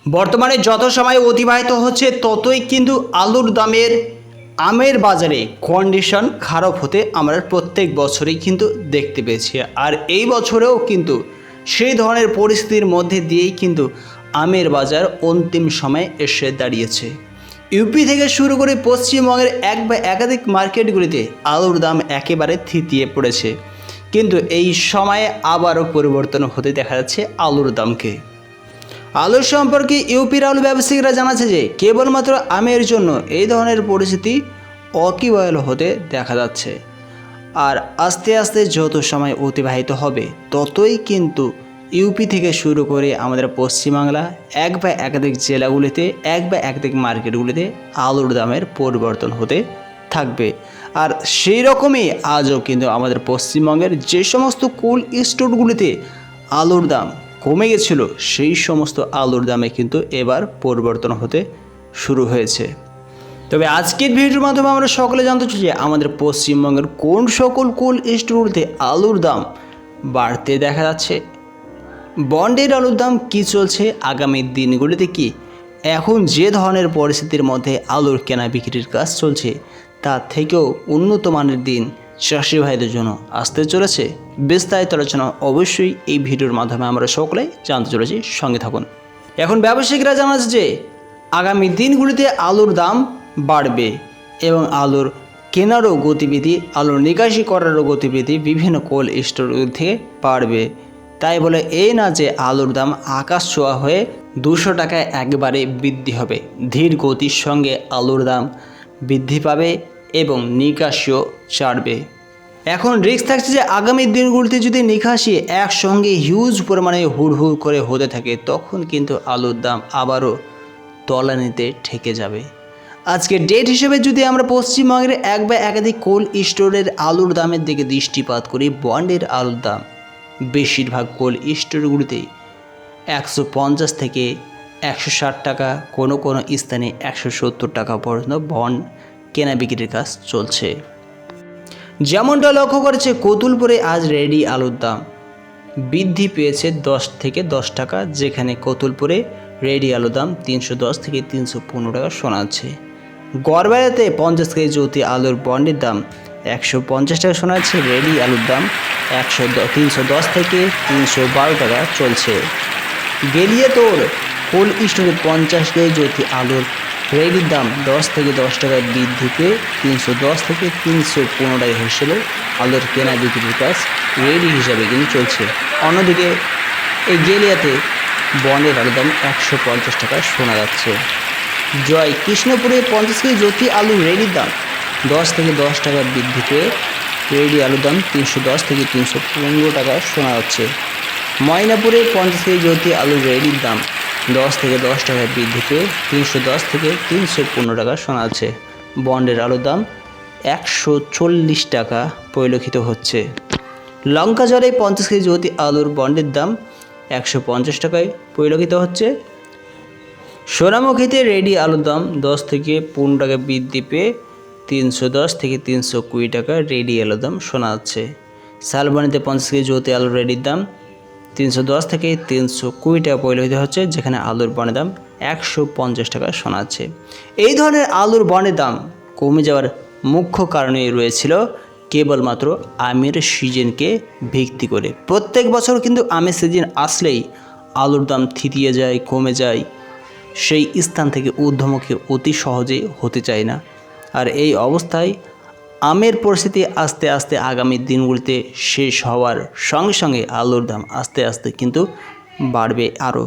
বর্তমানে যত সময় অতিবাহিত হচ্ছে ততই কিন্তু আলুর দামের আমের বাজারে কন্ডিশন খারাপ হতে আমরা প্রত্যেক বছরই কিন্তু দেখতে পেয়েছি। আর এই বছরেও কিন্তু সেই ধরনের পরিস্থিতির মধ্যে দিয়েই কিন্তু আমের বাজার অন্তিম সময়ে এসে দাঁড়িয়েছে। ইউপি থেকে শুরু করে পশ্চিমবঙ্গের এক বা একাধিক মার্কেটগুলিতে আলুর দাম একেবারে থিতিয়ে পড়েছে, কিন্তু এই সময়ে আবারও পরিবর্তন হতে দেখা যাচ্ছে আলুর দামকে। আলু সম্পর্কে ইউপির আলু ব্যবসায়ীরা জানাচ্ছে যে কেবলমাত্র আমের জন্য এই ধরনের পরিস্থিতি অকিবহাল হতে দেখা যাচ্ছে। আর আস্তে আস্তে যত সময় অতিবাহিত হবে ততই কিন্তু ইউপি থেকে শুরু করে আমাদের পশ্চিমবাংলা এক বা একাধিক জেলাগুলিতে এক বা একাধিক মার্কেটগুলিতে আলুর দামের পরিবর্তন হতে থাকবে। আর সেই রকমই আজও কিন্তু আমাদের পশ্চিমবঙ্গের যে সমস্ত কোল্ড স্টোরগুলিতে আলুর দাম কমে গেছিল সেই সমস্ত আলুর দামে কিন্তু এবার পরিবর্তন হতে শুরু হয়েছে। তবে আজকের ভিডিওর মাধ্যমে আমরা সকলে জানতে চাই যে আমাদের পশ্চিমবঙ্গের কোন সকল কোল্ড স্টোরগুলিতে আলুর দাম বাড়তে দেখা যাচ্ছে, বন্ডের আলুর দাম কী চলছে আগামী দিনগুলিতে, কি এখন যে ধরনের পরিস্থিতির মধ্যে আলুর কেনা বিক্রির কাজ চলছে তার থেকেও উন্নত মানের দিন চাষি ভাইদের জন্য আসতে চলেছে। বিস্তারিত আলোচনা অবশ্যই এই ভিডিওর মাধ্যমে আমরা সকলেই জানতে চলেছি, সঙ্গে থাকুন। এখন ব্যবসায়িকরা জানাচ্ছে যে আগামী দিনগুলিতে আলুর দাম বাড়বে এবং আলুর কেনারও গতিবিধি, আলুর নিকাশি করারও গতিবিধি বিভিন্ন কোল্ড স্টোর থেকে বাড়বে। তাই বলে এই না যে আলুর দাম আকাশ ছোঁয়া হয়ে 200 টাকায় একবারে বৃদ্ধি হবে। ধীর গতির সঙ্গে আলুর দাম বৃদ্ধি পাবে এবং নিকাশিও ছাড়বে। এখন রিস্ক থাকছে যে আগামী দিনগুলিতে যদি নিকাশি একসঙ্গে হিউজ পরিমাণে হুড় করে হতে থাকে তখন কিন্তু আলুর দাম আবারও তলানিতে ঠেকে যাবে। আজকে ডেট হিসেবে যদি আমরা পশ্চিমবঙ্গের এক বা একাধিক কোল্ড স্টোরের আলুর দামের দিকে দৃষ্টিপাত করি, বন্ডের আলুর দাম বেশিরভাগ কোল্ড স্টোরগুলিতেই 150 থেকে 160 টাকা, কোনো স্থানে 170 টাকা পর্যন্ত বন্ড কেনা বিক্রির কাজ চলছে। যেমনটা লক্ষ্য করেছে কতুলপুরে আজ রেডি আলুর দাম বৃদ্ধি পেয়েছে 10 থেকে 10 টাকা, যেখানে কতুলপুরে রেডি আলুর দাম 310 থেকে 315 টাকা শোনাচ্ছে। গড়বেড়াতে 50 কেজি জ্যোতি আলুর বন্ডের দাম 150 টাকা শোনাচ্ছে। রেডি আলুর দাম 310 থেকে 312 টাকা চলছে। গেলিয়াতোড় কোল্ড স্টোরে 50 কেজি জ্যোতি আলুর রেডির দাম 10 থেকে 10 টাকা বৃদ্ধি পেয়ে 310 থেকে 315 টাকা হিসেবে আলুর কেনা বিক্রির কাজ রেডি হিসাবে কিন্তু চলছে। অন্যদিকে এই গেলিয়াতে বন্ডের আলুর দাম 150 টাকা শোনা যাচ্ছে। জয় কৃষ্ণপুরে 50 কেজি জ্যোতি আলু রেডির দাম 10 থেকে 10 টাকা বৃদ্ধি পেয়ে রেডি আলুর দাম 310 থেকে 315 টাকা শোনা যাচ্ছে। ময়নাপুরে 50 কেজি জ্যোতি আলু রেডির দাম 10 থেকে 10 টাকা বৃদ্ধি পেয়ে 310 থেকে 315 টাকা শোনা যাচ্ছে। বন্ডের আলুর দাম 140 টাকা পরিলক্ষিত হচ্ছে। লঙ্কাজরে 50 কেজি জ্যোতি আলুর বন্ডের দাম 150 টাকায় পরিলক্ষিত হচ্ছে। সোনামুখীতে রেডি আলুর দাম 10 থেকে 15 টাকা বৃদ্ধি পেয়ে 310 থেকে 320 টাকা রেডি আলুর দাম শোনা যাচ্ছে। শালবনীতে 50 কেজি জ্যোতি আলুর রেডির দাম 310 থেকে 320 টাকা পরিলক্ষিত হচ্ছে, যেখানে আলুর বন্ডের দাম 150 টাকা শোনা যাচ্ছে। এই ধরনের আলুর বন্ডের দাম কমে যাওয়ার মুখ্য কারণই রয়েছিল কেবলমাত্র আমের সিজনকে ভিত্তি করে। প্রত্যেক বছর কিন্তু আমের সিজন আসলেই আলুর দাম থিতিয়ে যায়, কমে যায়, সেই স্থান থেকে ঊর্ধ্বমুখী অতি সহজে হতে চায় না। আর এই অবস্থায় আমের পরিস্থিতি আস্তে আস্তে আগামী দিনগুলিতে শেষ হওয়ার সঙ্গে সঙ্গে আলুর দাম আস্তে আস্তে কিন্তু বাড়বে আরও।